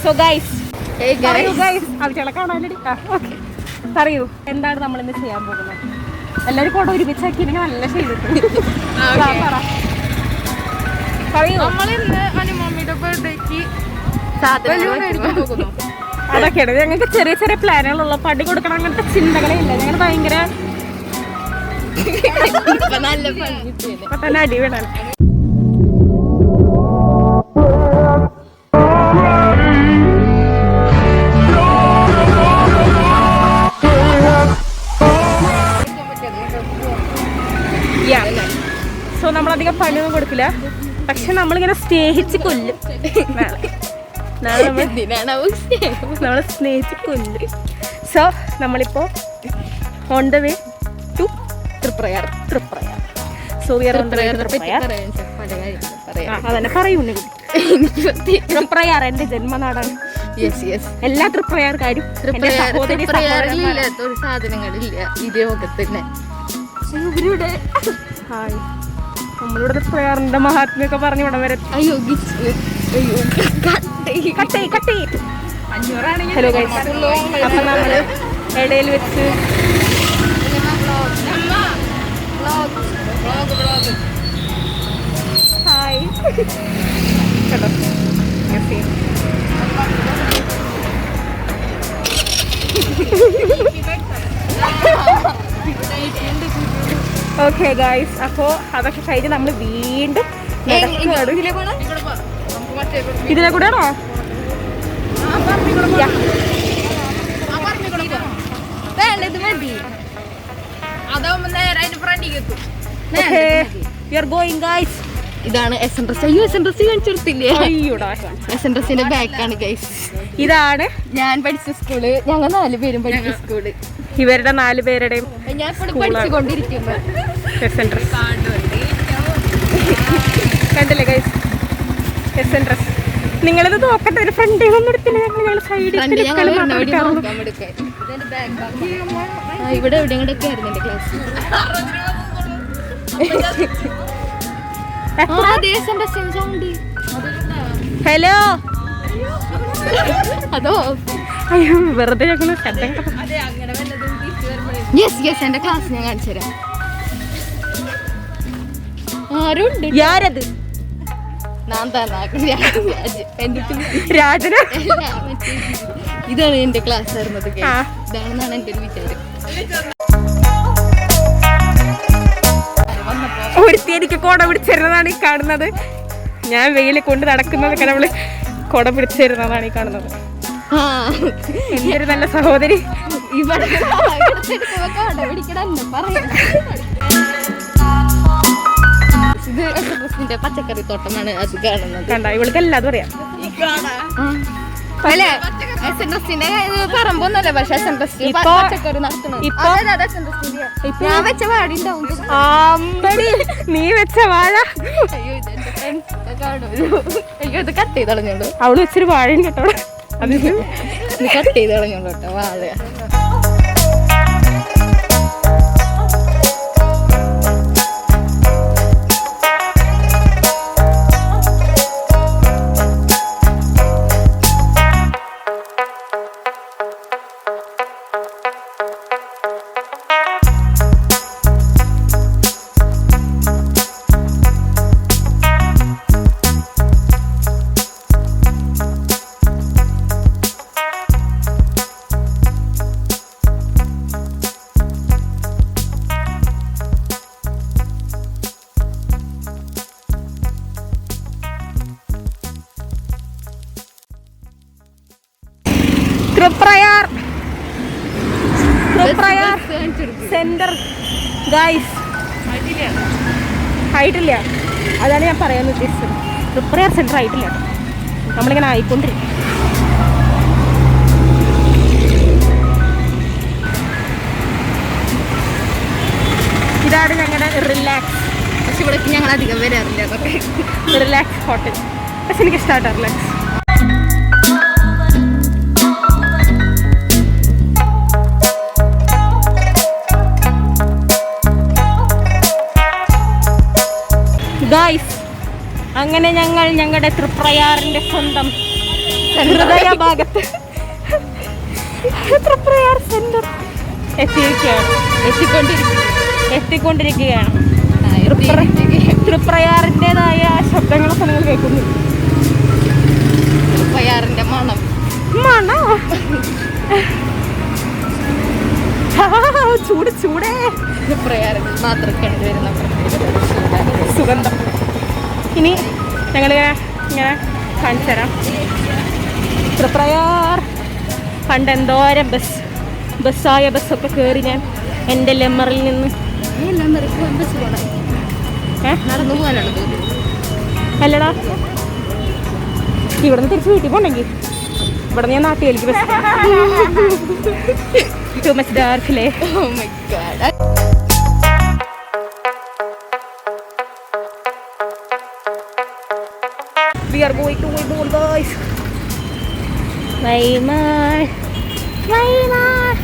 So guys പറയൂ എന്താണ് നമ്മൾ ഇന്ന് ചെയ്യാൻ പോകുന്നത്? എല്ലാവരും കൂടെ ഒരുമിച്ചാക്കി നല്ല ചെയ്തിട്ട് അതൊക്കെയാണ്. ഞങ്ങൾക്ക് ചെറിയ ചെറിയ പ്ലാനുകളുള്ള പടി കൊടുക്കണം അങ്ങനത്തെ ചിന്തകളേ ഇല്ല. ഞങ്ങൾ ഭയങ്കര തന്നെ അടി വീണാണ്. സോ നമ്മളധികം പണിയൊന്നും കൊടുക്കില്ല, പക്ഷെ നമ്മളിങ്ങനെ സ്നേഹിച്ച് കൊല്ലും. നമ്മളെ സ്നേഹിച്ച് കൊല്ലും. സോ നമ്മളിപ്പോ on the way to Thriprayar. So we are on the way to Thriprayar. അതന്നെ പറയുന്നു. തൃപ്രയാർ എന്റെ ജന്മനാടാണ്. എല്ലാ തൃപ്രയാർക്കാരും ഒരു സാധനങ്ങളില്ല ഈ ലോകത്തിന്. ഹായ്, നമ്മളിവിടെ തൃപ്രയാറിന്റെ മഹാത്മ്യൊക്കെ പറഞ്ഞു ഇവിടെ വരെ. ഹലോ ഗൈസ്, അപ്പൊ നമ്മള് ഇടയിൽ വെച്ച് ഹായ് കേട്ടോ. ഓക്കെ ഗൈസ്, അപ്പോ അതൊക്കെ കഴിഞ്ഞ് നമ്മൾ വീണ്ടും ഇതിലെ കൂടെ ആണോ? ഇതാണ് SNRSന്റെ ബാക്കാണ് ഗൈസ്. ഇതാണ് ഞാൻ പഠിച്ച സ്കൂള്. ഞങ്ങൾ 4 പേരും പഠിച്ച സ്കൂള്. ഇവരുടെ 4 പേരുടെയും ഞാൻ പഠിച്ചുകൊണ്ടിരിക്കുന്നു. കണ്ടില്ലേ ഗൈസ്, SNRS. നിങ്ങളിത് നോക്കട്ടെ, ഒരു ഫ്രണ്ടിൽ ഒന്നും എടുത്തില്ല. ഞങ്ങൾ സൈഡിൽ ഇവിടെ എവിടെയൊക്കെ ആയിരുന്നു എന്റെ ക്ലാസ്. ഹലോ, അതോ അയ്യോ വെറുതെ ഞങ്ങള് ശബ്ദം. എന്റെ ക്ലാസ് ഞാൻ കാണിച്ചു തരാം. ആരുണ്ട്? യാരത്? രാജന. ഇതാണ് എന്റെ ക്ലാസ് ആയിരുന്നത്. ഇതാണെന്നാണ് എന്റെ ഒരു വിചാരം. ഒരുത്തി എനിക്ക് കൊട പിടിച്ചിരുന്നതാണ് ഈ കാണുന്നത്. ഞാൻ വെയില് കൊണ്ട് നടക്കുന്നതൊക്കെ നമ്മള് കൊട പിടിച്ചിരുന്നതാണ് ഈ കാണുന്നത്. എന്തൊരു നല്ല സഹോദരി. ഇത് SNRSന്റെ പച്ചക്കറി തോട്ടമാണ് അത് കാണുന്നത്. കണ്ട, ഇവൾക്ക് എല്ലാതും അറിയാം. അല്ലേ, SNRSന്റെ പറമ്പൊന്നല്ല, പക്ഷെ SNRS പച്ചക്കറി നടത്തുന്നത്. ഞാൻ വെച്ച വാഴ ഉണ്ടാവും. നീ വെച്ച വാഴ. അയ്യോ, ഇത് കട്ട് ചെയ്ത് കളഞ്ഞോളൂ. അവള് വെച്ചൊരു വാഴയും കേട്ടോ. അത് കട്ട് ചെയ്ത് കളഞ്ഞോളൂ കേട്ടോ വാഴ. Thriprayar centre guys. ആയിട്ടില്ല, അതാണ് ഞാൻ പറയാൻ ഉദ്ദേശിച്ചത്. തൃപ്രയാർ സെന്റർ ആയിട്ടില്ല, നമ്മളിങ്ങനെ ആയിക്കൊണ്ടിരിക്കും. ഇതാണ് ഞങ്ങളുടെ റിലാക്സ്. പക്ഷെ ഇവിടെ ഞങ്ങൾ അധികം വരാറില്ല. Relax hotel. പക്ഷെ എനിക്ക് ഇഷ്ടമാട്ടോ റിലാക്സ്. ഗായ്സ്, അങ്ങനെ ഞങ്ങൾ ഞങ്ങളുടെ തൃപ്രയാറിൻ്റെ സ്വന്തം ഹൃദയ ഭാഗത്ത് തൃപ്രയാർ സെന്റർ എത്തിക്കൊണ്ടിരിക്കുകയാണ്. തൃപ്രയാറിൻ്റെതായ ശബ്ദങ്ങളൊക്കെ നിങ്ങൾ കേൾക്കുന്നു. തൃപ്രയാറിന്റെ മണം ചൂട് ചൂടേ. തൃപ്രയാറിൽ മാത്രം കണ്ടുവരുന്ന സുഗന്ധം. ഇനി ഞങ്ങൾ ഇങ്ങനെ കാണിച്ചു തരാം. തൃപ്രയാർ പണ്ട് എന്തോരം ബസ്സൊക്കെ കയറി ഞാൻ എൻ്റെ ലെമ്മറിൽ നിന്ന് നടന്നു പോകാനാണ് തോന്നുന്നത്. അല്ലടാ, ഇവിടുന്ന് തിരിച്ച് വീട്ടിൽ പോകണമെങ്കിൽ ഇവിടെ ഞാൻ നാട്ടിലേക്ക് ബസ്. ടു മച്ച് ഡാർക്കില്ലേ. Oh my God. We are going to Waymar, guys. Waymar.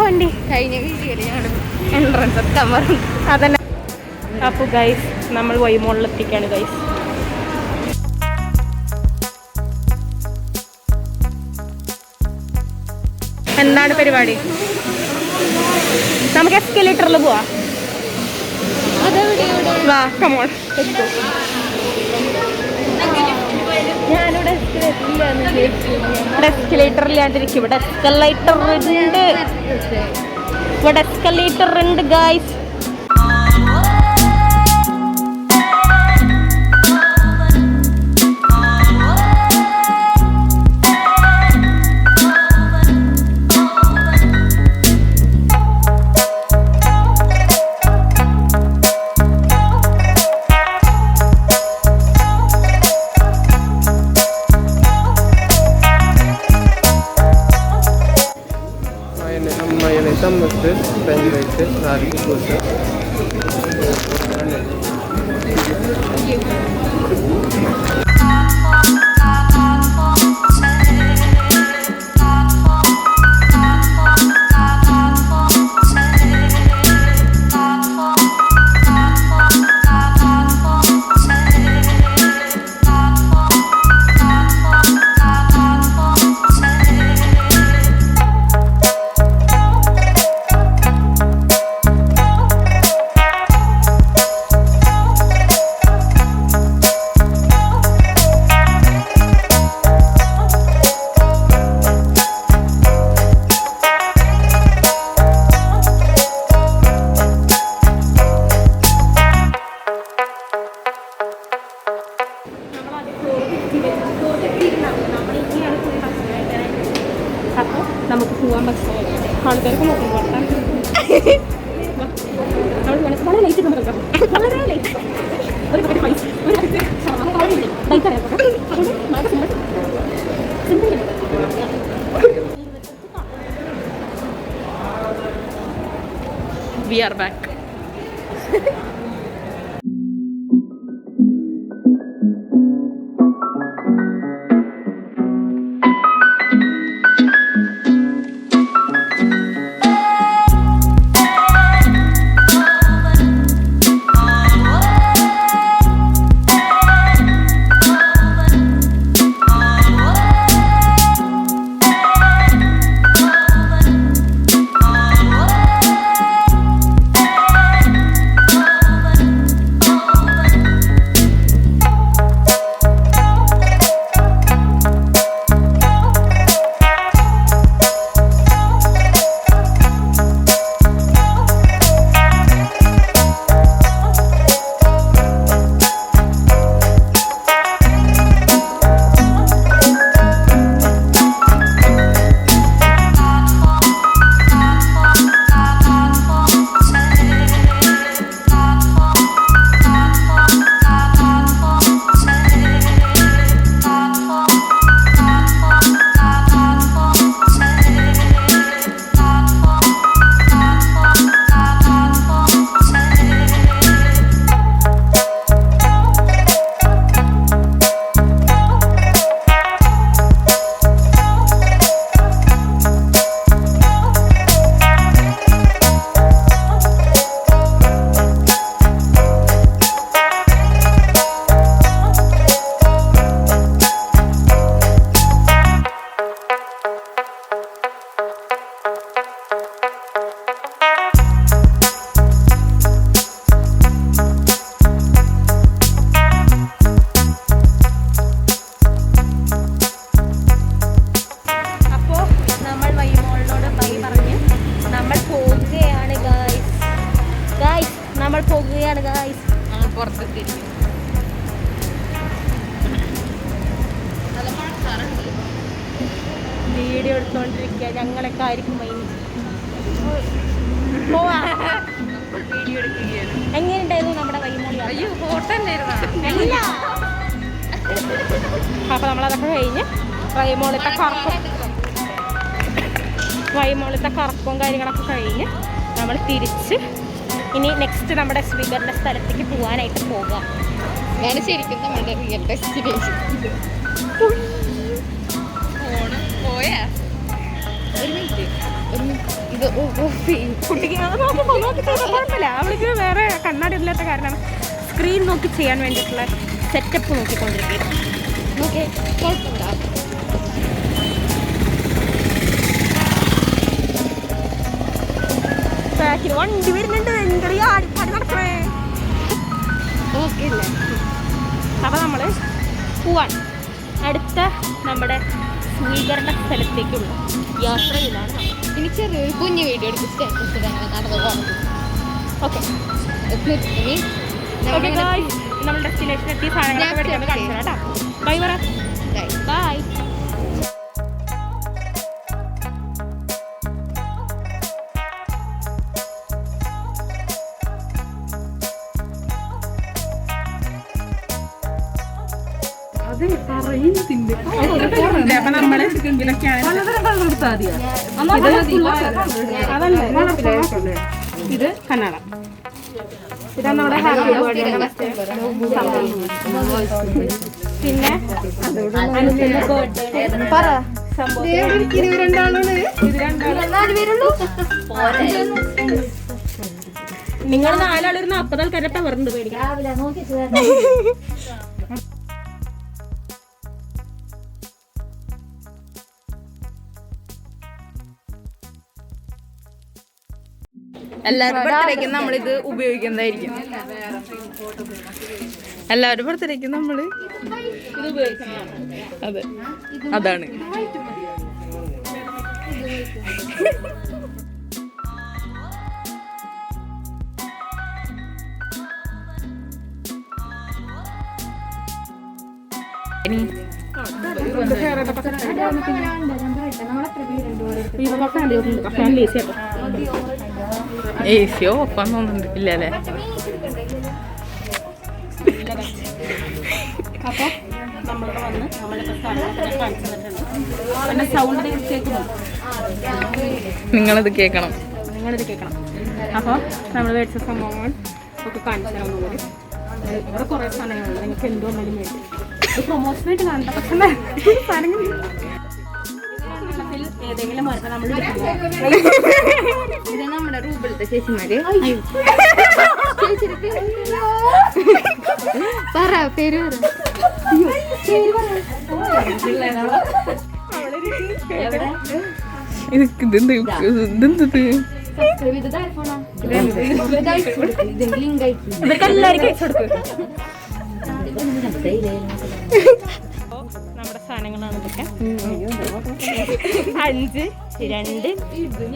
വണ്ടി കഴിഞ്ഞ വീഡിയോയിൽ ഞങ്ങളുടെ എൻട്രൻസ് എത്താൻ പറഞ്ഞു. അതന്നെ. അപ്പോൾ ഗൈസ് നമ്മൾ വൈമോളിൽ എത്തിക്കാണ് ഗൈസ്. എന്താണ് പരിപാടി? നമുക്ക് എസ്കലേറ്ററിൽ പോവാ. വാ, കമോൺ. ഞാനിവിടെ എസ്കലേറ്ററിലാണ്ടിരിക്കും. ഇവിടെ എസ്കലേറ്റർ ഉണ്ട് guys. Mısır, peynirli, nargile kuzu. അപ്പോൾ നമുക്ക് പോകാൻ പറ്റും. ആൾക്കാർക്ക് നോക്കും വളരെ ലൈറ്റ് വളരെ ലൈറ്റ് ഒരു പൈസ We are back. വീഡിയോ എടുത്തുകൊണ്ടിരിക്കുക. ഞങ്ങളൊക്കെ ആയിരിക്കും മൈൻഡ്. പോവാ. എങ്ങനെയുണ്ടായിരുന്നു നമ്മുടെ വൈമോളി? അപ്പൊ നമ്മളതൊക്കെ കഴിഞ്ഞ് വൈമോളത്തെ കറക്കവും കാര്യങ്ങളൊക്കെ കഴിഞ്ഞ് നമ്മൾ തിരിച്ച് ഇനി നെക്സ്റ്റ് നമ്മുടെ സ്വീകരണ സ്ഥലത്തേക്ക് പോകാനായിട്ട് പോകാം. ഞാൻ ശരിക്കും നമ്മുടെ റിയൽ ഡെസ്റ്റിനേഷൻ. പോയാ ഒരു മിനിറ്റ് ഇത് കുട്ടിക്ക് കുഴപ്പമില്ല. അവൾക്ക് വേറെ കണ്ണാടി ഇല്ലാത്ത കാരണം സ്ക്രീൻ നോക്കി ചെയ്യാൻ വേണ്ടിയിട്ടുള്ള സെറ്റപ്പ് നോക്കിക്കൊണ്ടിരിക്കുക. ഓക്കെ കുഴപ്പമില്ല. വണ്ടി വരുന്നുണ്ട്. നടക്കണേ. ഓക്കെ അല്ലേ? അപ്പൊ നമ്മള് പോവാൻ അടുത്ത നമ്മുടെ സ്വീകരണ സ്ഥലത്തേക്കുള്ള യാത്രയിലാണ്. ഇനി ചെറിയൊരു കുഞ്ഞു വീഡിയോ എടുത്ത് സ്റ്റാറ്റസ് ഇടാൻ നടന്നു പോകുന്നത്. ഓക്കെ നമ്മൾ ഡെസ്റ്റിനേഷൻ എത്തി സാധനങ്ങളൊക്കെ മേടിക്കാൻ കാണിച്ചു കേട്ടോ. ബൈ പറ. ബൈ. അപ്പൊ നമ്മള് ഇത് കന്നഡ. ഇതാണ് നമ്മുടെ ഹാപ്പി ബർത്ത്ഡേ. പിന്നെ നിങ്ങൾ 4 ആളൊരു 40 ആൾക്കാരെ പറഞ്ഞിട്ട് പേടിക്കാം. എല്ലാവരും ബർത്ത്ഡേക്ക് നമ്മളിത് ഉപയോഗിക്കുന്നതായിരിക്കും. എല്ലാവരും ബർത്ത്ഡേക്ക് നമ്മള് ഇത് ഉപയോഗിക്കുന്നതാണ്. അതെ, അതാണ്. AC ഓപ്പൺ തോന്നുന്നില്ല അല്ലേ? അപ്പൊ നമ്മളിവിടെ വന്ന് നമ്മളിപ്പോ സ്ഥലങ്ങളൊക്കെ കാണിച്ചു തന്നിട്ടുണ്ട്. പിന്നെ സൗണ്ട് കേൾക്കുന്നു. നിങ്ങളിത് കേൾക്കണം. അപ്പോൾ നമ്മൾ മേടിച്ച സംഭവങ്ങൾ ഒക്കെ കാണിച്ചു തരാം. ഒന്നുകൂടി ഇവിടെ കുറേ സാധനങ്ങളുണ്ട്. നിങ്ങൾക്ക് എന്തുകൊണ്ടാലും വേണ്ടി ഇത് പ്രൊമോഷനായിട്ട് കാണണ്ട. പക്ഷേ സാധനങ്ങൾ ഏതെങ്കിലും മരുന്ന് നമ്മൾ ഇത് നമ്മുടെ റൂബിലത്തെ ചേച്ചിമാര് പറ പേര് നമ്മുടെ സാധനങ്ങളാണ് ഇതൊക്കെ. 5, 2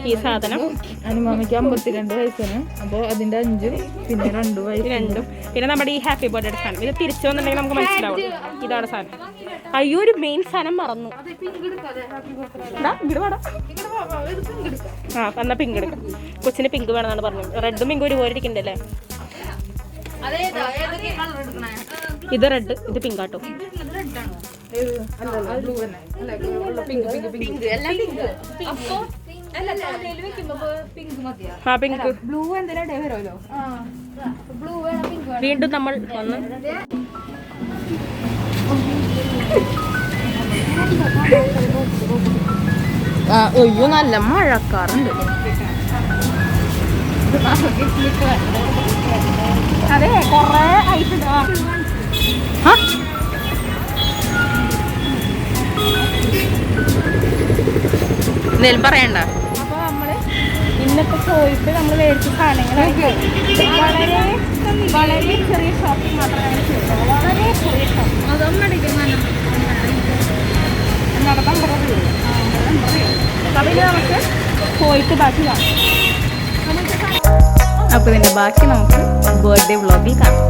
ഈ സാധനം. അനുമാമയ്ക്ക് 52 വയസ്സാണ്. അപ്പോൾ അതിന്റെ 5 പിന്നെ 2 വയസ്സ് 2 പിന്നെ നമ്മുടെ ഈ ഹാപ്പി ബർത്ത്ഡേ സാധനം. ഇത് തിരിച്ചു വന്നിട്ടുണ്ടെങ്കിൽ നമുക്ക് മനസ്സിലാവും ഇതാണ് സാധനം. അയ്യോ, ഒരു മെയിൻ സാധനം മറന്നു. എന്നാ പിങ്ക് എടുക്കാം. കൊച്ചിന് പിങ്ക് വേണമെന്നാണ് പറഞ്ഞത്. റെഡും പിങ്കും ഒരുപോലെ ഇരിക്കണ്ടല്ലേ? ഇത് റെഡ്, ഇത് പിങ്ക് ആട്ടോ. ആ പിങ്ക്. വീണ്ടും നമ്മൾ വന്ന് അയ്യോ നല്ല മഴക്കാറുണ്ട്. അതെ, കൊറേ ആയിട്ടുണ്ട്. എന്തേലും പറയണ്ട. അപ്പൊ നമ്മള് ഇന്നത്തെ പോയിട്ട് നമ്മൾ മേടിച്ച സാധനങ്ങളൊക്കെ വളരെ വളരെ ചെറിയ ഷോപ്പിംഗ് മാത്രമേ ചെയ്തിട്ടുള്ളൂ. വളരെ ചെറിയ ഷോപ്പിംഗ്. നടത്താൻ കുറവ്. അപ്പൊ ഇത് നമുക്ക് പോയിട്ട് ബാക്കി കാണാം. അപ്പൊ ഇതിന്റെ ബാക്കി നമുക്ക് ബർത്ത്ഡേ വ്ളോഗിൽ കാണാം.